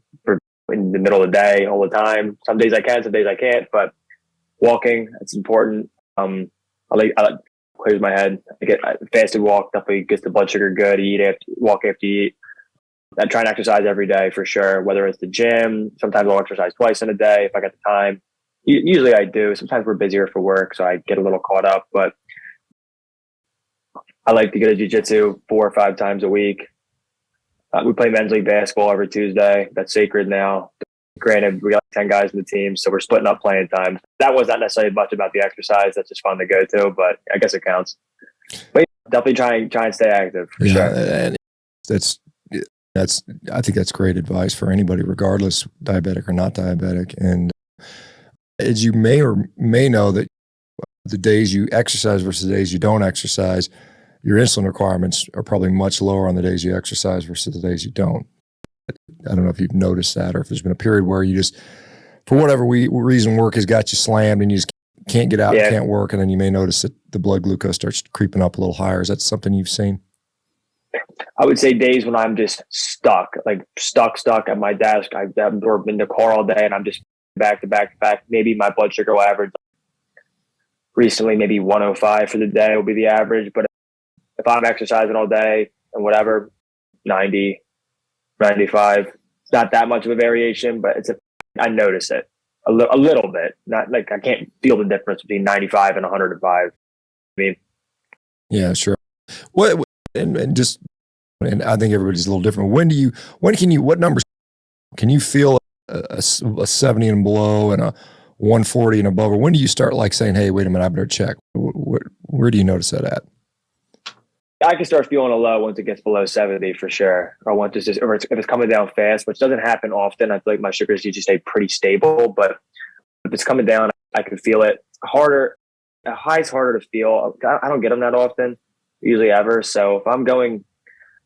in the middle of the day all the time. Some days I can, some days I can't, but walking, it's important. I like clears my head. I get a fasted walk, definitely gets the blood sugar good. Walk after you eat. I try and exercise every day for sure, whether it's the gym. Sometimes I'll exercise twice in a day if I got the time. Usually I do. Sometimes we're busier for work, so I get a little caught up. But I like to go to jiu-jitsu 4 or 5 times a week. We play men's league basketball every Tuesday. That's sacred now. Granted, we got 10 guys in the team, so we're splitting up playing time. That was not necessarily much about the exercise. That's just fun to go to, but I guess it counts. But definitely try and stay active for sure. And I think that's great advice for anybody, regardless diabetic or not diabetic. And as you may or may know, that the days you exercise versus the days you don't exercise, your insulin requirements are probably much lower on the days you exercise versus the days you don't. I don't know if you've noticed that, or if there's been a period where you just, for whatever reason, work has got you slammed and you just can't get out, can't work, and then you may notice that the blood glucose starts creeping up a little higher. Is that something you've seen? I would say days when I'm just stuck at my desk. Or in the car all day and I'm just back to back. Maybe my blood sugar will average recently, maybe 105 for the day will be the average. But if I'm exercising all day and whatever, 90, 95, it's not that much of a variation, but I notice it a little bit. Not like I can't feel the difference between 95 and 105. I mean, yeah, sure. And I think everybody's a little different. What numbers can you feel a 70 and below and a 140 and above? Or when do you start like saying, hey, wait a minute, I better check? Where do you notice that at? I can start feeling a low once it gets below 70 for sure. Or if it's coming down fast, which doesn't happen often. I feel like my sugars usually stay pretty stable, but if it's coming down, I can feel it harder. A high is harder to feel. I don't get them that often, usually ever. So if I'm going,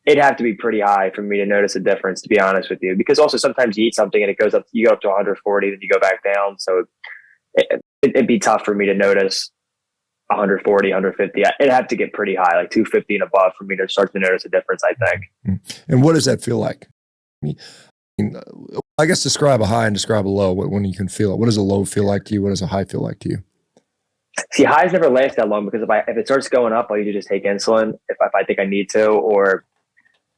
it'd have to be pretty high for me to notice a difference, to be honest with you. Because also sometimes you eat something and you go up to 140, then you go back down. So it'd be tough for me to notice 140, 150. It'd have to get pretty high, like 250 and above for me to start to notice a difference, I think. And what does that feel like? I guess describe a high and describe a low when you can feel it. What does a low feel like to you? What does a high feel like to you? See, highs never last that long because if it starts going up, I'll usually just take insulin if I think I need to, or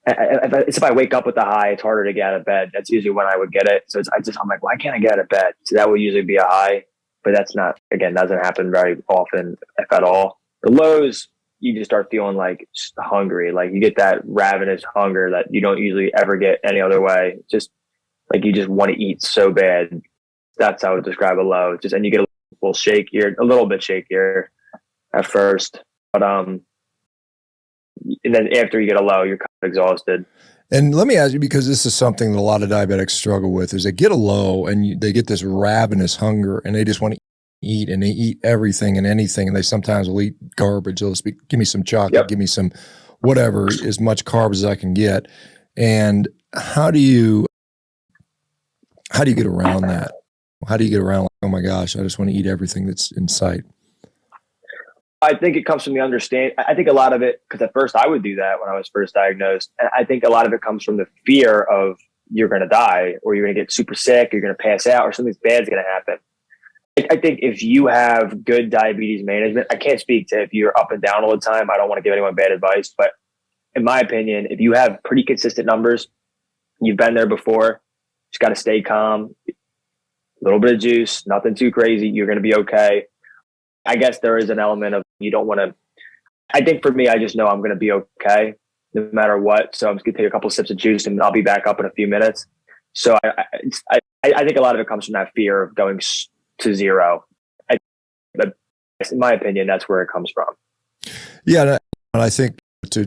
if I wake up with the high, it's harder to get out of bed. That's usually when I would get it. So I'm like, why can't I get out of bed? So that would usually be a high, but that's not, again, doesn't happen very often, if at all. The lows, you just start feeling like hungry. Like you get that ravenous hunger that you don't usually ever get any other way. Just like you just want to eat so bad. That's how I would describe a low. And you get a little bit shakier at first, but and then after you get a low, you're kind of exhausted. And let me ask you, because this is something that a lot of diabetics struggle with, is they get a low and they get this ravenous hunger and they just want to eat, and they eat everything and anything. And they sometimes will eat garbage. They'll speak, give me some chocolate, give me some whatever, as much carbs as I can get. And how do you get around that? How do you get around like, oh my gosh, I just want to eat everything that's in sight? I think it comes from the understanding. I think a lot of it, because at first I would do that when I was first diagnosed. And I think a lot of it comes from the fear of you're going to die, or you're going to get super sick, or you're going to pass out, or something bad is going to happen. I think if you have good diabetes management, I can't speak to if you're up and down all the time. I don't want to give anyone bad advice, but in my opinion, if you have pretty consistent numbers, you've been there before, just got to stay calm, a little bit of juice, nothing too crazy, you're going to be okay. I guess there is an element of you don't want to. I think for me, I just know I'm going to be okay no matter what. So I'm just going to take a couple of sips of juice and I'll be back up in a few minutes. So I think a lot of it comes from that fear of going to zero. In my opinion, that's where it comes from. Yeah, and I think to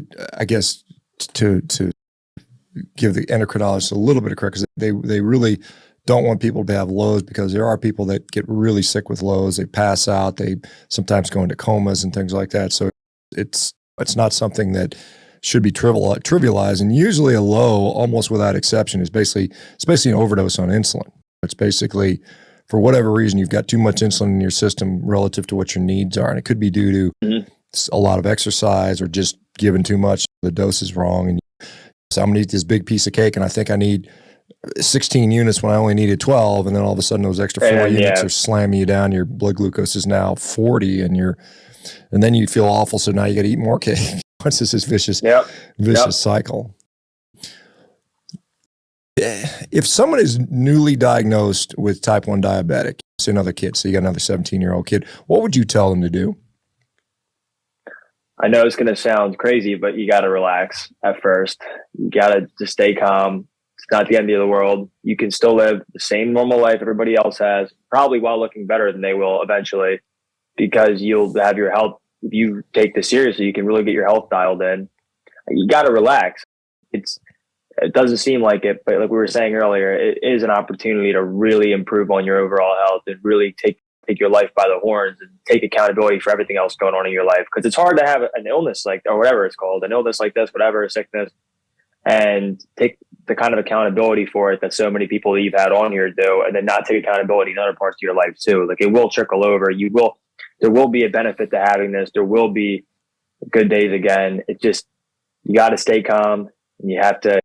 give the endocrinologist a little bit of credit, because they really don't want people to have lows, because there are people that get really sick with lows. They pass out. They sometimes go into comas and things like that. So it's not something that should be trivialized. And usually a low, almost without exception, is basically an overdose on insulin. It's basically, for whatever reason, you've got too much insulin in your system relative to what your needs are. And it could be due to a lot of exercise or just giving too much. The dose is wrong. And so I'm going to eat this big piece of cake and I think I need 16 units when I only needed 12. And then all of a sudden those extra 4 units are slamming you down. Your blood glucose is now 40 and then you feel awful. So now you got to eat more cake. What's this vicious cycle? If someone is newly diagnosed with type 1 diabetic, say another kid, so you got another 17-year-old kid, what would you tell them to do? I know it's going to sound crazy, but you got to relax at first. You got to just stay calm. It's not the end of the world. You can still live the same normal life everybody else has, probably while looking better than they will eventually, because you'll have your health. If you take this seriously, you can really get your health dialed in. You got to relax. It doesn't seem like it, but like we were saying earlier, it is an opportunity to really improve on your overall health and really take your life by the horns and take accountability for everything else going on in your life. Because it's hard to have an illness or whatever it's called, an illness like this, whatever, a sickness, and take the kind of accountability for it that so many people that you've had on here do, and then not take accountability in other parts of your life too. Like, it will trickle over. There will be a benefit to having this. There will be good days again. It just, you got to stay calm and you have to,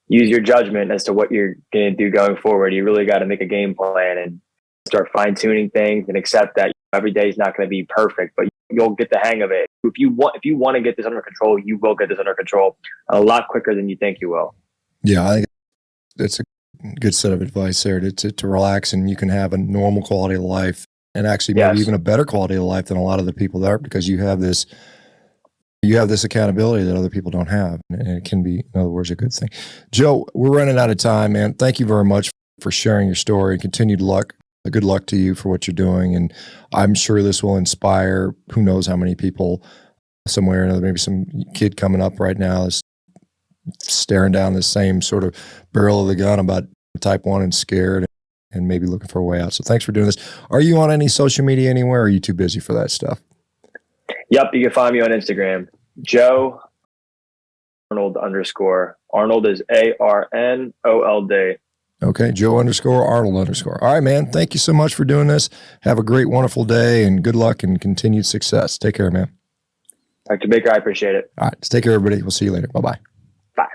use your judgment as to what you're going to do going forward. You really got to make a game plan and start fine tuning things and accept that every day is not going to be perfect, but you'll get the hang of it. If you want to get this under control, you will get this under control a lot quicker than you think you will. Yeah, I think that's a good set of advice there to relax, and you can have a normal quality of life, and actually maybe even a better quality of life than a lot of the people there, because you have this accountability that other people don't have, and it can be, in other words, a good thing. Joe, we're running out of time, man. Thank you very much for sharing your story. Continued luck. Good luck to you for what you're doing, and I'm sure this will inspire who knows how many people somewhere or another. Maybe some kid coming up right now is staring down the same sort of barrel of the gun about type 1 and scared and maybe looking for a way out. So thanks for doing this. Are you on any social media anywhere, or are you too busy for that stuff? Yep, you can find me on Instagram, Joe Arnold _ Arnold is ARNOLD. Okay, Joe _ Arnold _ All right, man. Thank you so much for doing this. Have a great, wonderful day, and good luck and continued success. Take care, man. Dr. Baker, I appreciate it. All right, take care, everybody. We'll see you later. Bye-bye. Bye.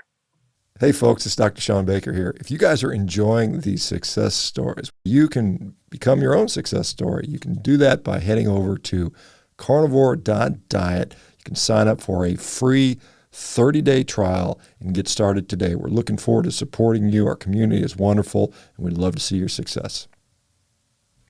Hey, folks, it's Dr. ShawnBaker here. If you guys are enjoying these success stories, you can become your own success story. You can do that by heading over to Carnivore.diet. You can sign up for a free 30-day trial and get started today. We're looking forward to supporting you. Our community is wonderful, and we'd love to see your success.